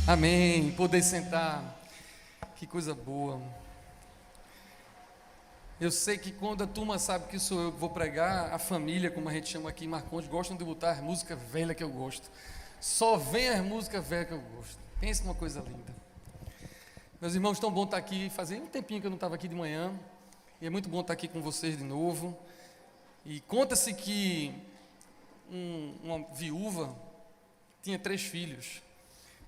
Amém. Poder sentar. Que coisa boa. Eu sei que quando a turma sabe que sou eu que vou pregar, a família, como a gente chama aqui em Marcondes, gostam de botar as músicas velhas que eu gosto. Só vem as músicas velhas que eu gosto. Pensa numa coisa linda. Meus irmãos, tão bom estar aqui. Fazia um tempinho que eu não estava aqui de manhã. E é muito bom estar aqui com vocês de novo. E conta-se que uma viúva tinha 3 filhos.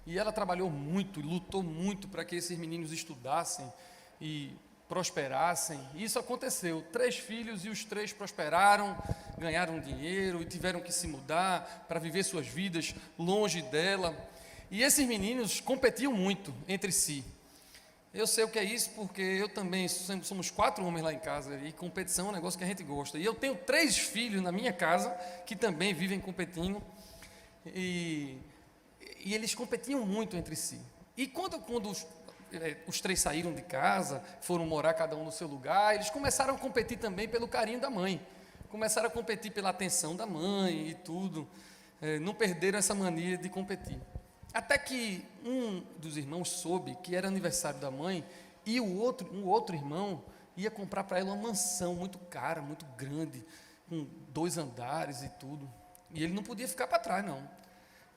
E ela trabalhou muito, lutou muito para que esses meninos estudassem e prosperassem. E isso aconteceu. 3 filhos e os 3 prosperaram, ganharam dinheiro e tiveram que se mudar para viver suas vidas longe dela. E esses meninos competiam muito entre si. Eu sei o que é isso porque eu também, somos 4 homens lá em casa e competição é um negócio que a gente gosta. E eu tenho 3 filhos na minha casa que também vivem competindo e eles competiam muito entre si. E quando os 3 saíram de casa, foram morar cada um no seu lugar, eles começaram a competir também pelo carinho da mãe. Começaram a competir pela atenção da mãe e tudo. Não perderam essa mania de competir. Até que um dos irmãos soube que era aniversário da mãe e um outro irmão ia comprar para ela uma mansão muito cara, muito grande, com 2 andares e tudo. E ele não podia ficar para trás, não.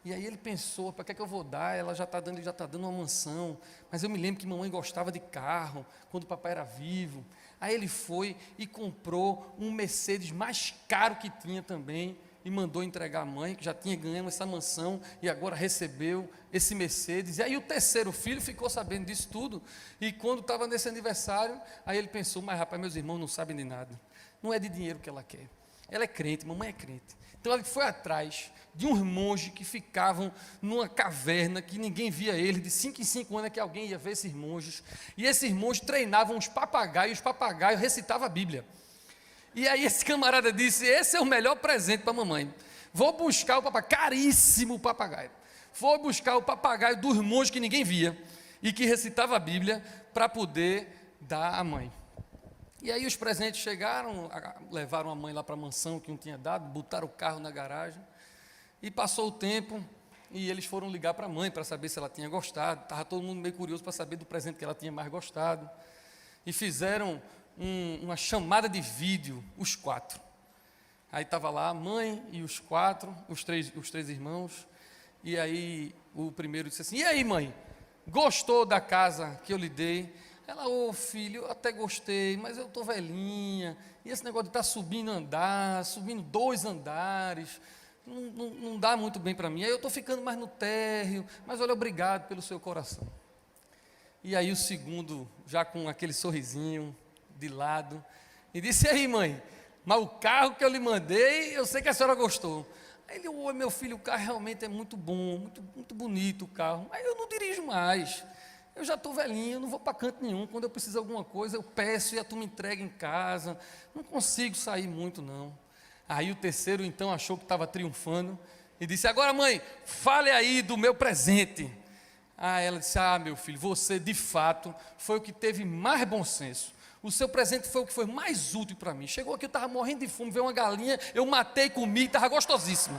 E aí ele pensou, para que eu vou dar? Ela já está dando uma mansão. Mas eu me lembro que mamãe gostava de carro, quando o papai era vivo. Aí ele foi e comprou um Mercedes mais caro que tinha também, e mandou entregar à mãe, que já tinha ganho essa mansão, e agora recebeu esse Mercedes. E aí o 3º filho ficou sabendo disso tudo, e quando estava nesse aniversário, aí ele pensou, mas rapaz, meus irmãos não sabem de nada. Não é de dinheiro que ela quer. Ela é crente, mamãe é crente. Então ele foi atrás de uns monges que ficavam numa caverna, que ninguém via eles, de 5 em 5 anos é que alguém ia ver esses monges, e esses monges treinavam os papagaios recitavam a Bíblia. E aí esse camarada disse, esse é o melhor presente para a mamãe, vou buscar o papagaio, caríssimo o papagaio, vou buscar o papagaio dos monges que ninguém via, e que recitava a Bíblia, para poder dar à mãe. E aí os presentes chegaram, levaram a mãe lá para a mansão que não tinha dado, botaram o carro na garagem, e passou o tempo, e eles foram ligar para a mãe, para saber se ela tinha gostado, estava todo mundo meio curioso para saber do presente que ela tinha mais gostado, e fizeram uma chamada de vídeo, os 4, aí estava lá a mãe e os 4, os três irmãos, e aí o primeiro disse assim, e aí mãe, gostou da casa que eu lhe dei? Ela, filho, eu até gostei, mas eu estou velhinha, e esse negócio de estar subindo 2 andares, não dá muito bem para mim, aí eu estou ficando mais no térreo, mas olha, obrigado pelo seu coração. E aí o segundo, já com aquele sorrisinho de lado, e disse, e aí mãe, mas o carro que eu lhe mandei, eu sei que a senhora gostou. Aí ele, meu filho, o carro realmente é muito bom, muito, muito bonito o carro, mas eu não dirijo mais. Eu já estou velhinho, não vou para canto nenhum, quando eu preciso de alguma coisa, eu peço e a turma entrega em casa, não consigo sair muito não. Aí o 3º então achou que estava triunfando, e disse, agora mãe, fale aí do meu presente. Ela disse, meu filho, você de fato foi o que teve mais bom senso, o seu presente foi o que foi mais útil para mim, chegou aqui, eu estava morrendo de fome, veio uma galinha, eu matei, comi, estava gostosíssimo.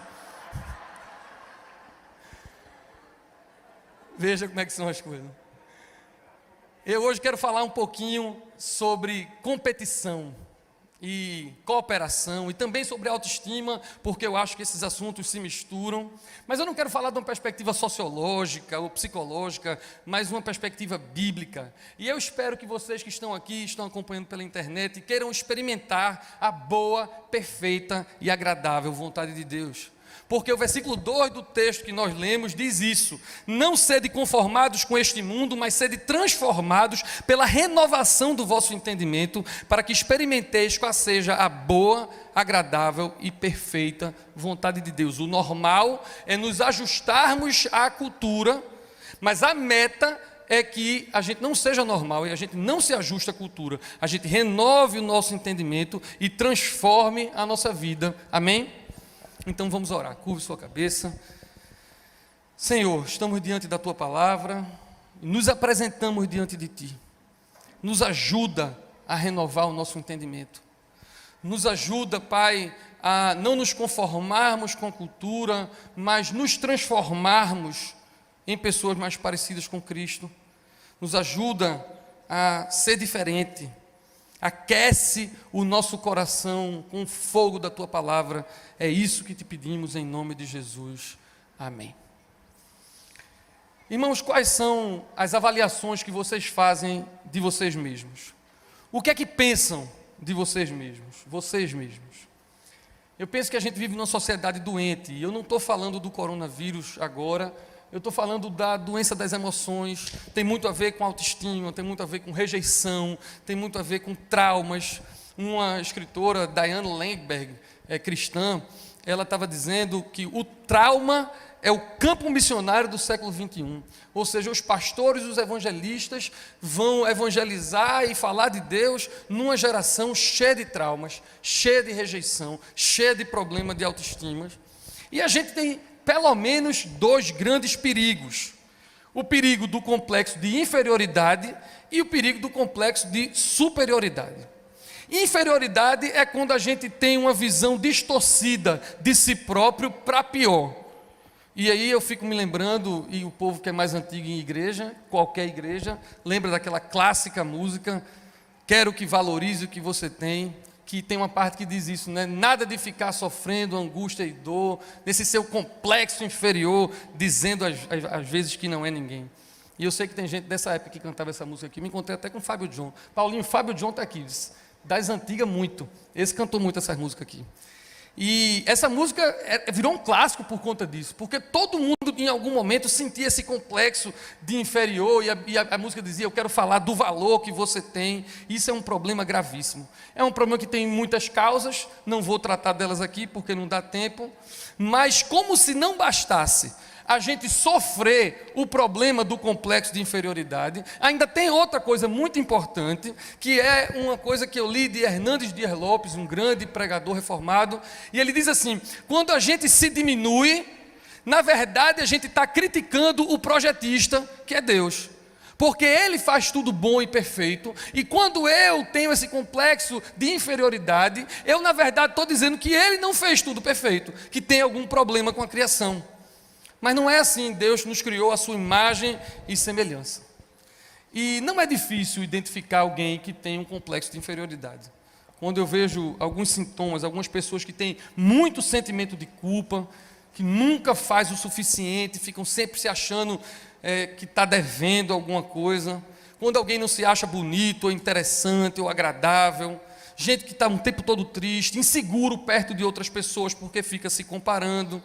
Veja como é que são as coisas. Eu hoje quero falar um pouquinho sobre competição e cooperação e também sobre autoestima, porque eu acho que esses assuntos se misturam, mas eu não quero falar de uma perspectiva sociológica ou psicológica, mas uma perspectiva bíblica. E eu espero que vocês que estão aqui, estão acompanhando pela internet, queiram experimentar a boa, perfeita e agradável vontade de Deus. Porque o versículo 2 do texto que nós lemos diz isso, não sede conformados com este mundo, mas sede transformados pela renovação do vosso entendimento, para que experimenteis qual seja a boa, agradável e perfeita vontade de Deus. O normal é nos ajustarmos à cultura, mas a meta é que a gente não seja normal e a gente não se ajuste à cultura, a gente renove o nosso entendimento e transforme a nossa vida, amém? Então vamos orar, curve sua cabeça. Senhor, estamos diante da Tua palavra, nos apresentamos diante de Ti, nos ajuda a renovar o nosso entendimento, nos ajuda, Pai, a não nos conformarmos com a cultura, mas nos transformarmos em pessoas mais parecidas com Cristo, nos ajuda a ser diferente, aquece o nosso coração com o fogo da Tua palavra. É isso que te pedimos em nome de Jesus. Amém. Irmãos, quais são as avaliações que vocês fazem de vocês mesmos? O que é que pensam de vocês mesmos? Vocês mesmos. Eu penso que a gente vive numa sociedade doente, e eu não estou falando do coronavírus agora, eu estou falando da doença das emoções, tem muito a ver com autoestima, tem muito a ver com rejeição, tem muito a ver com traumas. Uma escritora, Diane Langberg, cristã, ela estava dizendo que o trauma é o campo missionário do século XXI. Ou seja, os pastores e os evangelistas vão evangelizar e falar de Deus numa geração cheia de traumas, cheia de rejeição, cheia de problema de autoestima. E a gente tem pelo menos dois grandes perigos: o perigo do complexo de inferioridade e o perigo do complexo de superioridade. Inferioridade é quando a gente tem uma visão distorcida de si próprio para pior. E aí eu fico me lembrando, e o povo que é mais antigo em igreja, qualquer igreja, lembra daquela clássica música, Quero que valorize o que você tem, que tem uma parte que diz isso, né? Nada de ficar sofrendo angústia e dor, nesse seu complexo inferior, dizendo às vezes que não é ninguém. E eu sei que tem gente dessa época que cantava essa música aqui, me encontrei até com o Fábio John. Paulinho, Fábio John está aqui, das antigas muito, esse cantou muito essa música aqui. E essa música virou um clássico por conta disso, porque todo mundo em algum momento sentia esse complexo de inferior, e a música dizia: eu quero falar do valor que você tem. Isso é um problema gravíssimo, é um problema que tem muitas causas, não vou tratar delas aqui porque não dá tempo, mas como se não bastasse a gente sofrer o problema do complexo de inferioridade, ainda tem outra coisa muito importante, que é uma coisa que eu li de Hernandes Dias Lopes, um grande pregador reformado, e ele diz assim: quando a gente se diminui, na verdade a gente está criticando o projetista, que é Deus, porque Ele faz tudo bom e perfeito, e quando eu tenho esse complexo de inferioridade, eu na verdade estou dizendo que Ele não fez tudo perfeito, que tem algum problema com a criação. Mas não é assim. Deus nos criou à sua imagem e semelhança. E não é difícil identificar alguém que tem um complexo de inferioridade. Quando eu vejo alguns sintomas, algumas pessoas que têm muito sentimento de culpa, que nunca faz o suficiente, ficam sempre se achando que está devendo alguma coisa. Quando alguém não se acha bonito, ou interessante, ou agradável. Gente que está um tempo todo triste, inseguro perto de outras pessoas, porque fica se comparando.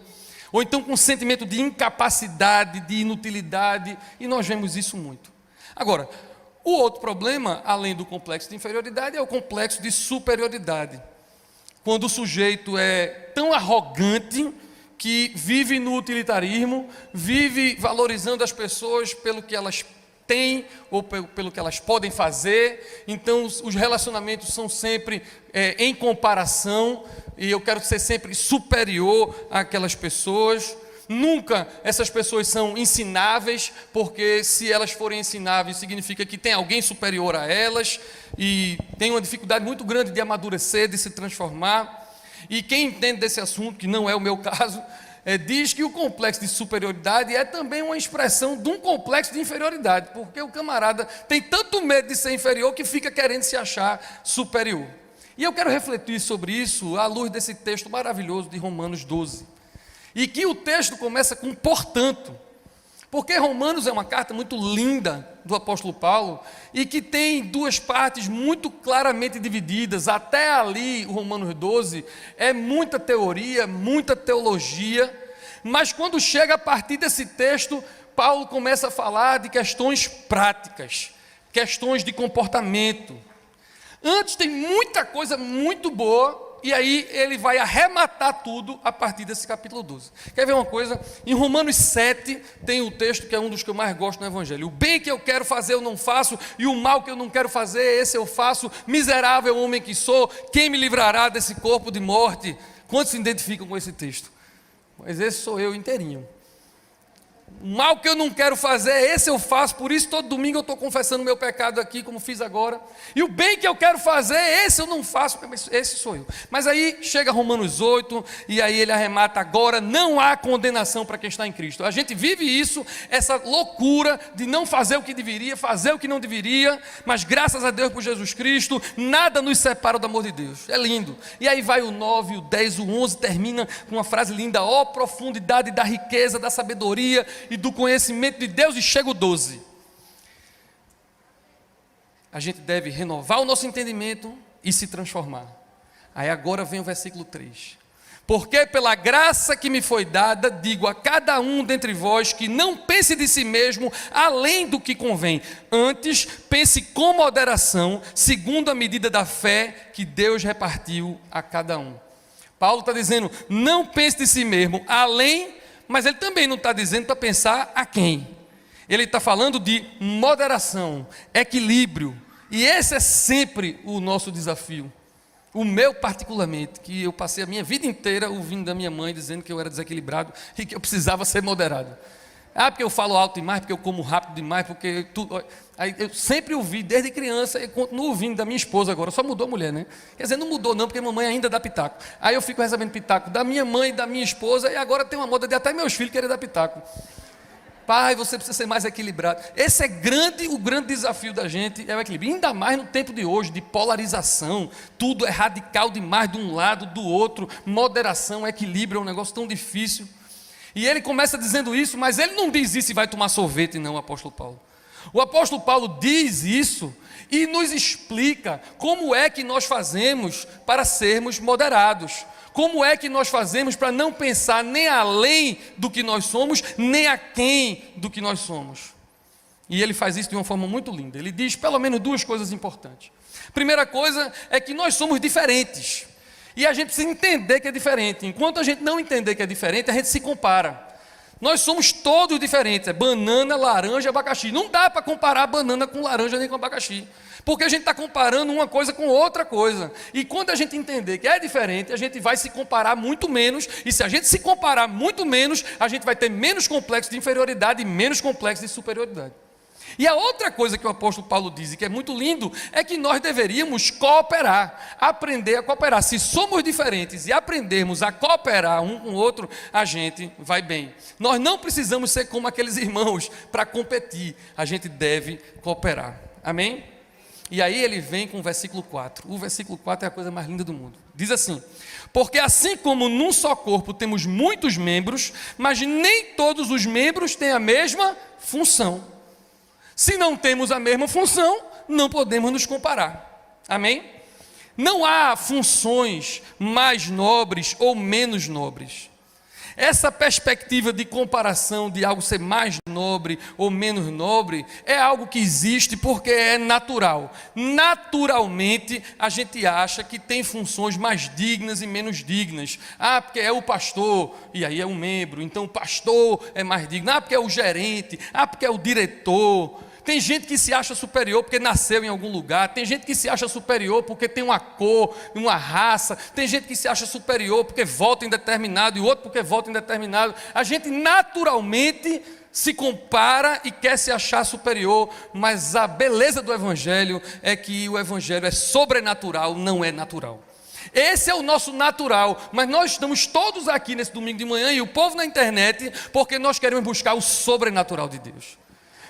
Ou então com um sentimento de incapacidade, de inutilidade, e nós vemos isso muito. Agora, o outro problema, além do complexo de inferioridade, é o complexo de superioridade. Quando o sujeito é tão arrogante que vive no utilitarismo, vive valorizando as pessoas pelo que elas têm ou pelo que elas podem fazer, então os relacionamentos são sempre em comparação, e eu quero ser sempre superior àquelas pessoas. Nunca essas pessoas são ensináveis, porque se elas forem ensináveis significa que tem alguém superior a elas, e tem uma dificuldade muito grande de amadurecer, de se transformar. E quem entende desse assunto, que não é o meu caso, diz que o complexo de superioridade é também uma expressão de um complexo de inferioridade, porque o camarada tem tanto medo de ser inferior que fica querendo se achar superior. E eu quero refletir sobre isso à luz desse texto maravilhoso de Romanos 12, e que o texto começa com portanto, porque Romanos é uma carta muito linda do apóstolo Paulo, e que tem duas partes muito claramente divididas. Até ali, o Romanos 12, é muita teoria, muita teologia, mas quando chega a partir desse texto, Paulo começa a falar de questões práticas, questões de comportamento. Antes tem muita coisa muito boa, e aí ele vai arrematar tudo a partir desse capítulo 12. Quer ver uma coisa? Em Romanos 7 tem o texto que é um dos que eu mais gosto no Evangelho: o bem que eu quero fazer eu não faço, e o mal que eu não quero fazer, esse eu faço. Miserável homem que sou, quem me livrará desse corpo de morte? Quantos se identificam com esse texto? Mas esse sou eu inteirinho. O mal que eu não quero fazer, esse eu faço, por isso todo domingo eu estou confessando meu pecado aqui, como fiz agora. E o bem que eu quero fazer, esse eu não faço, esse sou eu. Mas aí chega Romanos 8, e aí ele arremata: agora não há condenação para quem está em Cristo. A gente vive isso, essa loucura de não fazer o que deveria, fazer o que não deveria, mas graças a Deus por Jesus Cristo, nada nos separa do amor de Deus. É lindo. E aí vai o 9, o 10, o 11, termina com uma frase linda: ó profundidade da riqueza, da sabedoria e do conhecimento de Deus, e chega o 12. A gente deve renovar o nosso entendimento e se transformar. Aí agora vem o versículo 3. Porque pela graça que me foi dada, digo a cada um dentre vós que não pense de si mesmo além do que convém. Antes, pense com moderação, segundo a medida da fé que Deus repartiu a cada um. Paulo está dizendo, não pense de si mesmo além, mas ele também não está dizendo para pensar a quem. Ele está falando de moderação, equilíbrio. E esse é sempre o nosso desafio. O meu particularmente, que eu passei a minha vida inteira ouvindo da minha mãe dizendo que eu era desequilibrado e que eu precisava ser moderado. Ah, porque eu falo alto demais, porque eu como rápido demais, porque tudo. Aí eu sempre ouvi desde criança e continuo ouvindo da minha esposa agora, só mudou a mulher, né? Quer dizer, não mudou não, porque a mamãe ainda dá pitaco. Aí eu fico recebendo pitaco da minha mãe, da minha esposa, e agora tem uma moda de até meus filhos querer dar pitaco. Pai, você precisa ser mais equilibrado. Esse é o grande desafio da gente, é o equilíbrio. Ainda mais no tempo de hoje, de polarização. Tudo é radical demais de um lado, do outro. Moderação, equilíbrio é um negócio tão difícil. E ele começa dizendo isso, mas ele não diz isso e vai tomar sorvete, não, o apóstolo Paulo. O apóstolo Paulo diz isso e nos explica como é que nós fazemos para sermos moderados. Como é que nós fazemos para não pensar nem além do que nós somos, nem aquém do que nós somos? E ele faz isso de uma forma muito linda. Ele diz pelo menos duas coisas importantes. Primeira coisa é que nós somos diferentes. E a gente precisa entender que é diferente. Enquanto a gente não entender que é diferente, a gente se compara. Nós somos todos diferentes. É banana, laranja, abacaxi. Não dá para comparar banana com laranja nem com abacaxi. Porque a gente está comparando uma coisa com outra coisa. E quando a gente entender que é diferente, a gente vai se comparar muito menos. E se a gente se comparar muito menos, a gente vai ter menos complexo de inferioridade e menos complexo de superioridade. E a outra coisa que o apóstolo Paulo diz, e que é muito lindo, é que nós deveríamos cooperar, aprender a cooperar. Se somos diferentes e aprendermos a cooperar um com o outro, a gente vai bem. Nós não precisamos ser como aqueles irmãos para competir, a gente deve cooperar. Amém? E aí ele vem com o versículo 4. O versículo 4 é a coisa mais linda do mundo. Diz assim: porque assim como num só corpo temos muitos membros, mas nem todos os membros têm a mesma função. Se não temos a mesma função, não podemos nos comparar. Amém? Não há funções mais nobres ou menos nobres. Essa perspectiva de comparação de algo ser mais nobre ou menos nobre é algo que existe porque é natural. Naturalmente, a gente acha que tem funções mais dignas e menos dignas. Ah, porque é o pastor, e aí é um membro, então o pastor é mais digno. Ah, porque é o gerente, ah, porque é o diretor. Tem gente que se acha superior porque nasceu em algum lugar. Tem gente que se acha superior porque tem uma cor, uma raça. Tem gente que se acha superior porque vota em determinado e outro porque vota em determinado. A gente naturalmente se compara e quer se achar superior, mas a beleza do Evangelho é que o Evangelho é sobrenatural, não é natural. Esse é o nosso natural, mas nós estamos todos aqui nesse domingo de manhã e o povo na internet porque nós queremos buscar o sobrenatural de Deus.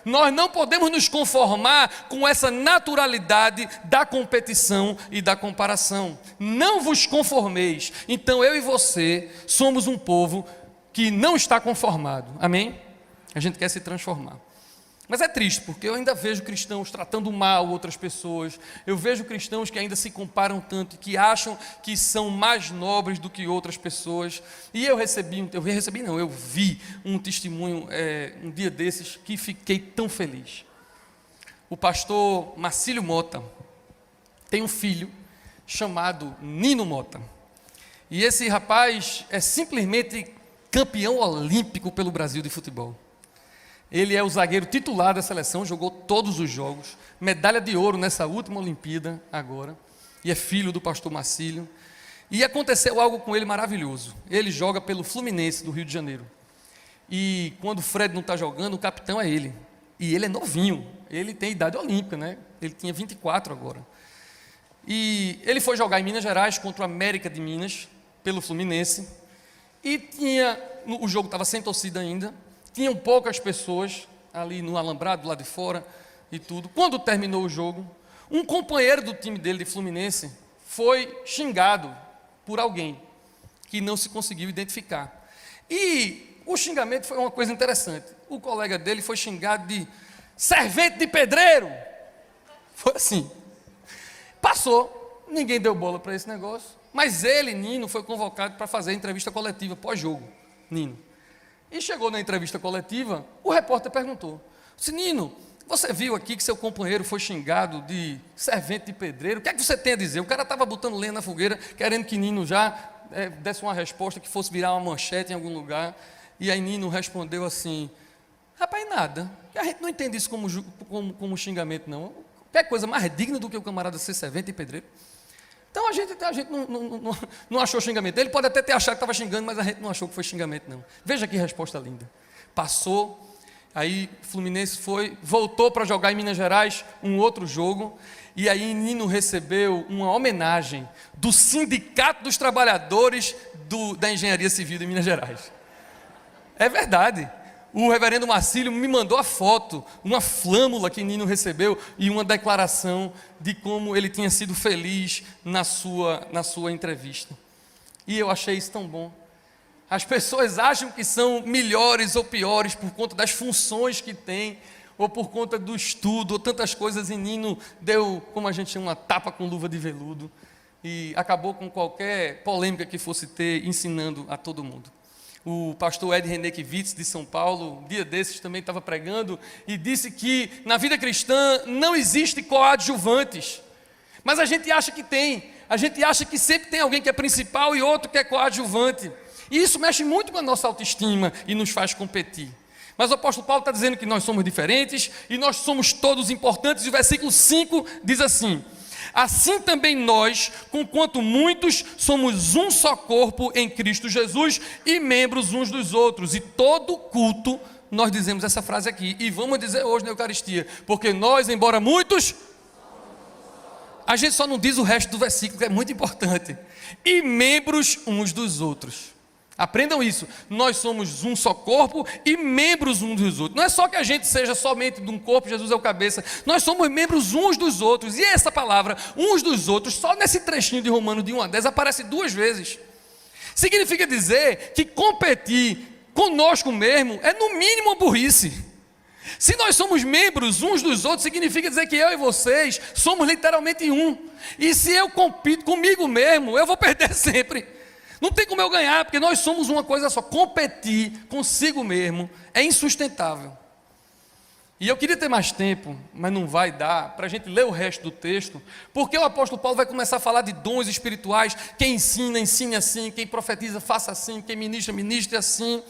Nós não podemos nos conformar com essa naturalidade da competição e da comparação. Não vos conformeis. Então eu e você somos um povo que não está conformado. Amém? A gente quer se transformar. Mas é triste, porque eu ainda vejo cristãos tratando mal outras pessoas. Eu vejo cristãos que ainda se comparam tanto e que acham que são mais nobres do que outras pessoas. E eu vi um testemunho um dia desses que fiquei tão feliz. O pastor Marcílio Mota tem um filho chamado Nino Mota. E esse rapaz é simplesmente campeão olímpico pelo Brasil de futebol. Ele é o zagueiro titular da seleção, jogou todos os jogos, medalha de ouro nessa última Olimpíada agora, e é filho do pastor Marcílio. E aconteceu algo com ele maravilhoso. Ele joga pelo Fluminense do Rio de Janeiro. E quando o Fred não está jogando, o capitão é ele. E ele é novinho, ele tem idade olímpica, né? Ele tinha 24 agora. E ele foi jogar em Minas Gerais contra o América de Minas, pelo Fluminense. E o jogo estava sem torcida ainda, tinham poucas pessoas ali no alambrado, lá de fora e tudo. Quando terminou o jogo, um companheiro do time dele, de Fluminense, foi xingado por alguém que não se conseguiu identificar. E o xingamento foi uma coisa interessante. O colega dele foi xingado de servente de pedreiro. Foi assim. Passou, ninguém deu bola para esse negócio, mas ele, Nino, foi convocado para fazer a entrevista coletiva pós-jogo. Nino. E chegou na entrevista coletiva, o repórter perguntou: Nino, você viu aqui que seu companheiro foi xingado de servente de pedreiro, o que é que você tem a dizer? O cara estava botando lenha na fogueira, querendo que Nino já desse uma resposta que fosse virar uma manchete em algum lugar. E aí Nino respondeu assim: rapaz, nada, a gente não entende isso como xingamento, não. Quer coisa mais digna do que o camarada ser servente de pedreiro? Então a gente não achou xingamento. Ele pode até ter achado que estava xingando, mas a gente não achou que foi xingamento, não. Veja que resposta linda. Passou, aí Fluminense voltou para jogar em Minas Gerais um outro jogo, e aí Nino recebeu uma homenagem do Sindicato dos Trabalhadores da Engenharia Civil de Minas Gerais. É verdade. O reverendo Marcílio me mandou a foto, uma flâmula que Nino recebeu e uma declaração de como ele tinha sido feliz na sua entrevista. E eu achei isso tão bom. As pessoas acham que são melhores ou piores por conta das funções que têm, ou por conta do estudo, ou tantas coisas, e Nino deu, como a gente chama, uma tapa com luva de veludo, e acabou com qualquer polêmica que fosse ter, ensinando a todo mundo. O pastor Ed Renekiewicz, de São Paulo, um dia desses também estava pregando e disse que na vida cristã não existe coadjuvantes, mas a gente acha que tem, a gente acha que sempre tem alguém que é principal e outro que é coadjuvante, e isso mexe muito com a nossa autoestima e nos faz competir. Mas o apóstolo Paulo está dizendo que nós somos diferentes e nós somos todos importantes, e o versículo 5 diz assim: assim também nós, conquanto muitos, somos um só corpo em Cristo Jesus e membros uns dos outros. E todo culto nós dizemos essa frase aqui, e vamos dizer hoje na Eucaristia, porque nós, embora muitos, a gente só não diz o resto do versículo, que é muito importante, e membros uns dos outros. Aprendam isso, nós somos um só corpo e membros uns dos outros. Não é só que a gente seja somente de um corpo, Jesus é o cabeça, nós somos membros uns dos outros. E essa palavra, uns dos outros, só nesse trechinho de Romanos de 1 a 10 aparece 2 vezes. Significa dizer que competir conosco mesmo é no mínimo uma burrice. Se nós somos membros uns dos outros, significa dizer que eu e vocês somos literalmente um. E se eu compito comigo mesmo, eu vou perder sempre. Não tem como eu ganhar, porque nós somos uma coisa só. Competir consigo mesmo é insustentável. E eu queria ter mais tempo, mas não vai dar, para a gente ler o resto do texto, porque o apóstolo Paulo vai começar a falar de dons espirituais. Quem ensina, ensine assim. Quem profetiza, faça assim. Quem ministra, ministre assim.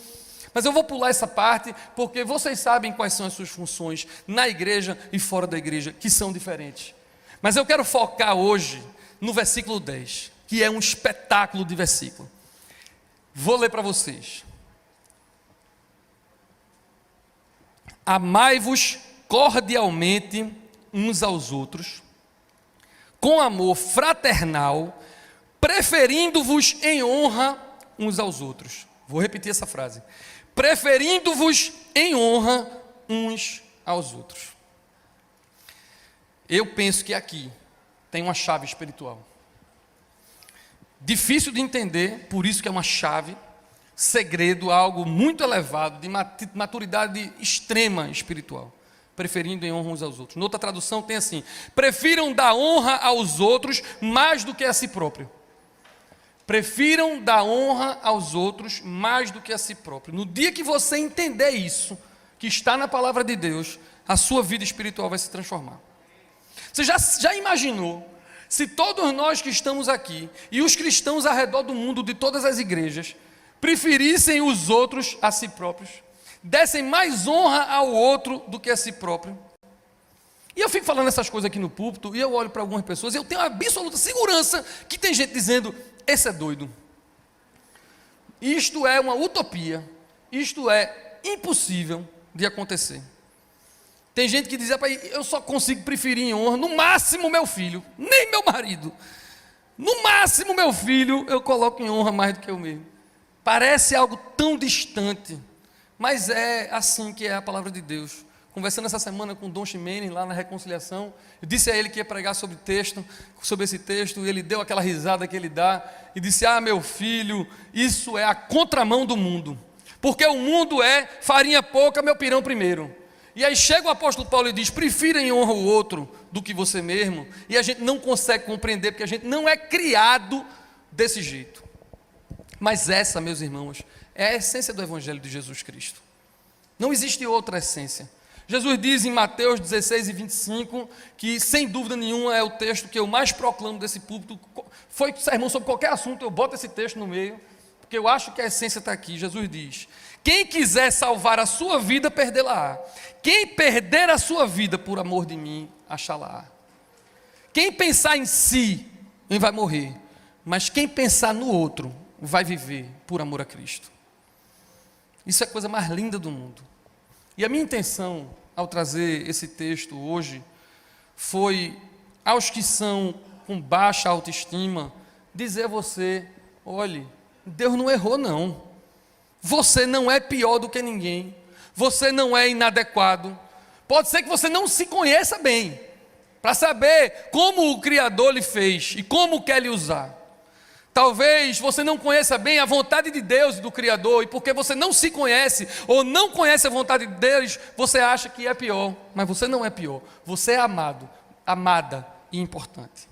Mas eu vou pular essa parte, porque vocês sabem quais são as suas funções na igreja e fora da igreja, que são diferentes. Mas eu quero focar hoje no versículo 10, que é um espetáculo de versículo. Vou ler para vocês. Amai-vos cordialmente uns aos outros, com amor fraternal, preferindo-vos em honra uns aos outros. Vou repetir essa frase. Preferindo-vos em honra uns aos outros. Eu penso que aqui tem uma chave espiritual. Difícil de entender, por isso que é uma chave, segredo, algo muito elevado, de maturidade extrema espiritual. Preferindo em honra uns aos outros. Noutra tradução tem assim: prefiram dar honra aos outros mais do que a si próprio. Prefiram dar honra aos outros mais do que a si próprio. No dia que você entender isso, que está na palavra de Deus, a sua vida espiritual vai se transformar. Você já imaginou se todos nós que estamos aqui e os cristãos ao redor do mundo, de todas as igrejas, preferissem os outros a si próprios, dessem mais honra ao outro do que a si próprio? E eu fico falando essas coisas aqui no púlpito, e eu olho para algumas pessoas, e eu tenho absoluta segurança que tem gente dizendo: esse é doido, isto é uma utopia, isto é impossível de acontecer. Tem gente que diz, eu só consigo preferir em honra, no máximo meu filho, nem meu marido. No máximo meu filho eu coloco em honra mais do que eu mesmo. Parece algo tão distante, mas é assim que é a palavra de Deus. Conversando essa semana com o Dom Ximenes, lá na Reconciliação, eu disse a ele que ia pregar sobre esse texto, e ele deu aquela risada que ele dá, e disse, meu filho, isso é a contramão do mundo, porque o mundo é farinha pouca, meu pirão primeiro. E aí chega o apóstolo Paulo e diz, prefira em honra o outro do que você mesmo, e a gente não consegue compreender, porque a gente não é criado desse jeito. Mas essa, meus irmãos, é a essência do Evangelho de Jesus Cristo. Não existe outra essência. Jesus diz em Mateus 16 e 25, que sem dúvida nenhuma é o texto que eu mais proclamo desse púlpito. Foi sermão sobre qualquer assunto, eu boto esse texto no meio, porque eu acho que a essência está aqui. Jesus diz, quem quiser salvar a sua vida, perdê-la-á. Quem perder a sua vida por amor de mim, achá-la-á. Quem pensar em si, vai morrer, mas quem pensar no outro, vai viver por amor a Cristo. Isso é a coisa mais linda do mundo. E a minha intenção, ao trazer esse texto hoje, foi, aos que são com baixa autoestima, dizer a você, olhe, Deus não errou não. Você não é pior do que ninguém. Você não é inadequado. Pode ser que você não se conheça bem, para saber como o Criador lhe fez e como quer lhe usar. Talvez você não conheça bem a vontade de Deus e do Criador, e porque você não se conhece, ou não conhece a vontade de Deus, você acha que é pior, mas você não é pior, você é amado, amada e importante.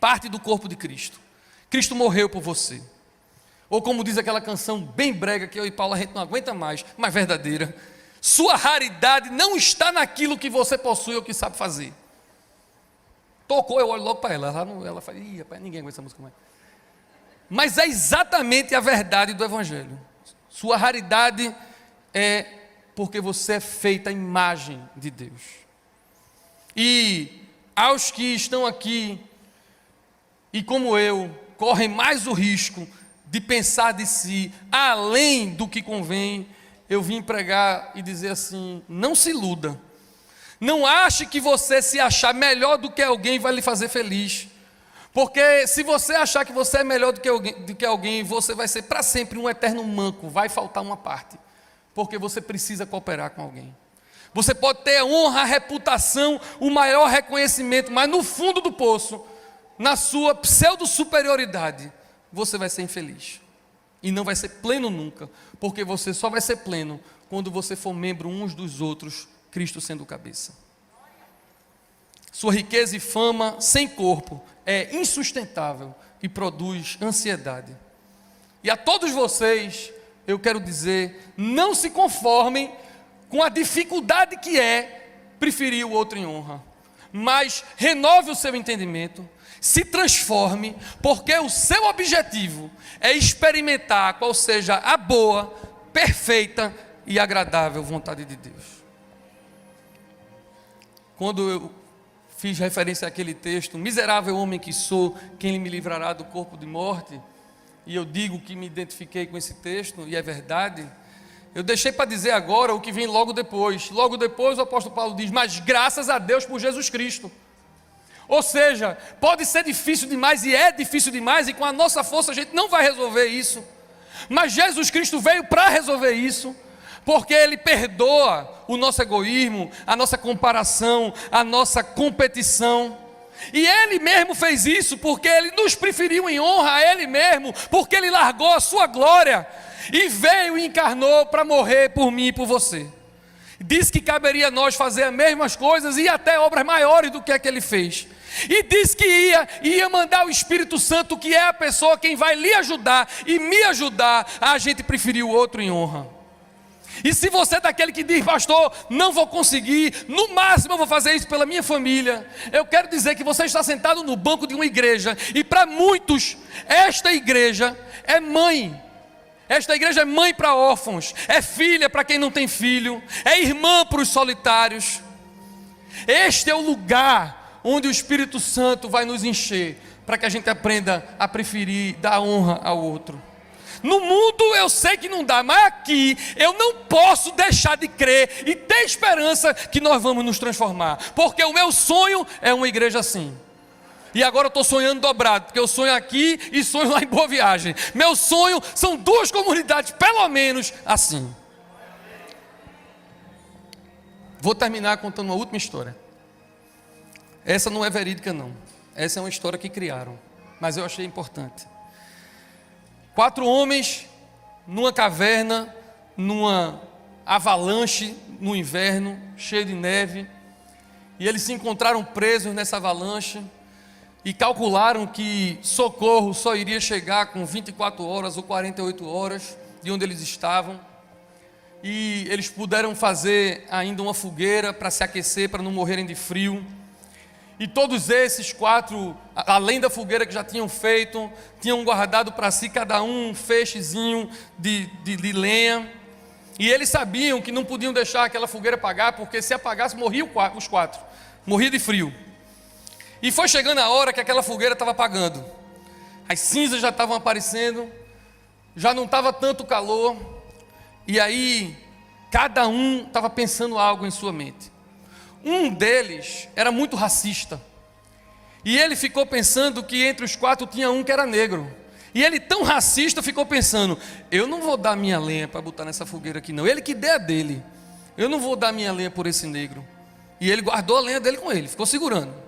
Parte do corpo de Cristo. Cristo morreu por você. Ou como diz aquela canção bem brega, que eu e Paulo a gente não aguenta mais, mas verdadeira, sua raridade não está naquilo que você possui ou que sabe fazer. Tocou, eu olho logo para ela, ela fala, rapaz, ninguém aguenta essa música mais. Mas é exatamente a verdade do Evangelho. Sua raridade é porque você é feita à imagem de Deus. E aos que estão aqui, e como eu, correm mais o risco de pensar de si além do que convém, eu vim pregar e dizer assim, não se iluda. Não ache que você se achar melhor do que alguém vai lhe fazer feliz. Porque se você achar que você é melhor do que alguém, você vai ser para sempre um eterno manco, vai faltar uma parte. Porque você precisa cooperar com alguém. Você pode ter a honra, a reputação, o maior reconhecimento, mas no fundo do poço, na sua pseudo-superioridade, você vai ser infeliz. E não vai ser pleno nunca, porque você só vai ser pleno quando você for membro uns dos outros, Cristo sendo o cabeça. Sua riqueza e fama sem corpo é insustentável e produz ansiedade. E a todos vocês, eu quero dizer, não se conformem com a dificuldade que é preferir o outro em honra, mas renove o seu entendimento, se transforme, porque o seu objetivo é experimentar qual seja a boa, perfeita e agradável vontade de Deus. Quando eu fiz referência àquele texto, miserável homem que sou, quem me livrará do corpo de morte, e eu digo que me identifiquei com esse texto, e é verdade, eu deixei para dizer agora o que vem logo depois. Logo depois o apóstolo Paulo diz, mas graças a Deus por Jesus Cristo. Ou seja, pode ser difícil demais, e é difícil demais, e com a nossa força a gente não vai resolver isso, mas Jesus Cristo veio para resolver isso, porque Ele perdoa o nosso egoísmo, a nossa comparação, a nossa competição. E Ele mesmo fez isso, porque Ele nos preferiu em honra a Ele mesmo, porque Ele largou a sua glória, e veio e encarnou para morrer por mim e por você. Diz que caberia a nós fazer as mesmas coisas, e até obras maiores do que a que Ele fez. E diz que ia mandar o Espírito Santo, que é a pessoa quem vai lhe ajudar, e me ajudar a gente preferir o outro em honra. E se você é daquele que diz, pastor, não vou conseguir, no máximo eu vou fazer isso pela minha família, eu quero dizer que você está sentado no banco de uma igreja, e para muitos, esta igreja é mãe. Esta igreja é mãe para órfãos, é filha para quem não tem filho, é irmã para os solitários. Este é o lugar onde o Espírito Santo vai nos encher, para que a gente aprenda a preferir, dar honra ao outro. No mundo eu sei que não dá, mas aqui eu não posso deixar de crer e ter esperança que nós vamos nos transformar, porque o meu sonho é uma igreja assim. E agora eu estou sonhando dobrado, porque eu sonho aqui e sonho lá em Boa Viagem. Meu sonho são 2 comunidades, pelo menos assim. Vou terminar contando uma última história. Essa não é verídica não. Essa é uma história que criaram, mas eu achei importante. 4 homens numa caverna, numa avalanche no inverno, cheio de neve. E eles se encontraram presos nessa avalanche. E calcularam que socorro só iria chegar com 24 horas ou 48 horas de onde eles estavam. E eles puderam fazer ainda uma fogueira para se aquecer, para não morrerem de frio. E todos esses 4, além da fogueira que já tinham feito, tinham guardado para si cada um feixezinho de lenha. E eles sabiam que não podiam deixar aquela fogueira apagar, porque se apagasse morriam os 4, morria de frio. E foi chegando a hora que aquela fogueira estava apagando. As cinzas já estavam aparecendo, já não estava tanto calor. E aí, cada um estava pensando algo em sua mente. Um deles era muito racista. E ele ficou pensando que entre os 4 tinha um que era negro. E ele, tão racista, ficou pensando: eu não vou dar minha lenha para botar nessa fogueira aqui não. Ele que dê a dele. Eu não vou dar minha lenha por esse negro. E ele guardou a lenha dele com ele, ficou segurando.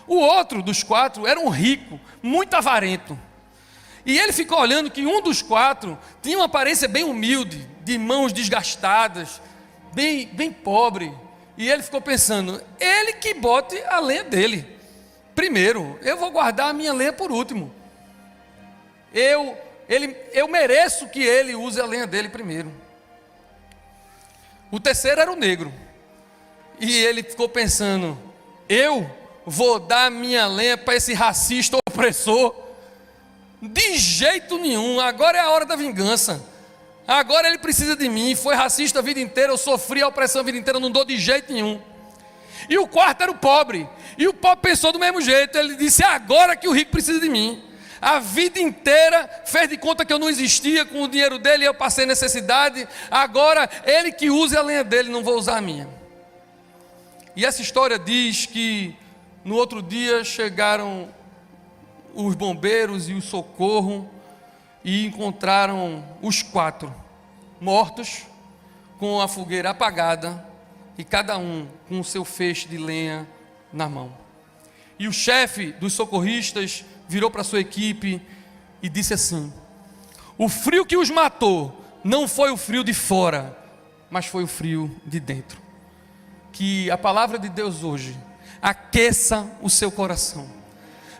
O outro dos 4 era um rico, muito avarento. E ele ficou olhando que um dos 4 tinha uma aparência bem humilde, de mãos desgastadas, bem pobre. E ele ficou pensando: ele que bote a lenha dele primeiro, eu vou guardar a minha lenha por último. Eu mereço que ele use a lenha dele primeiro. O terceiro era o negro. E ele ficou pensando: eu vou dar minha lenha para esse racista opressor? De jeito nenhum, agora é a hora da vingança. Agora ele precisa de mim, foi racista a vida inteira, eu sofri a opressão a vida inteira, eu não dou de jeito nenhum. E o quarto era o pobre, e o pobre pensou do mesmo jeito, ele disse: é agora que o rico precisa de mim. A vida inteira fez de conta que eu não existia, com o dinheiro dele eu passei necessidade, agora ele que use a lenha dele, não vou usar a minha. E essa história diz que no outro dia chegaram os bombeiros e o socorro e encontraram os 4 mortos, com a fogueira apagada e cada um com o seu feixe de lenha na mão. E o chefe dos socorristas virou para a sua equipe e disse assim: o frio que os matou não foi o frio de fora, mas foi o frio de dentro. Que a palavra de Deus hoje aqueça o seu coração,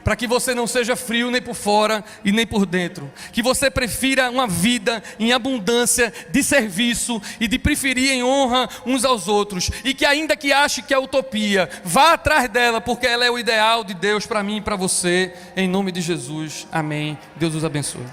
para que você não seja frio nem por fora e nem por dentro, que você prefira uma vida em abundância de serviço e de preferir em honra uns aos outros, e que ainda que ache que é utopia, vá atrás dela, porque ela é o ideal de Deus para mim e para você, em nome de Jesus, amém. Deus os abençoe.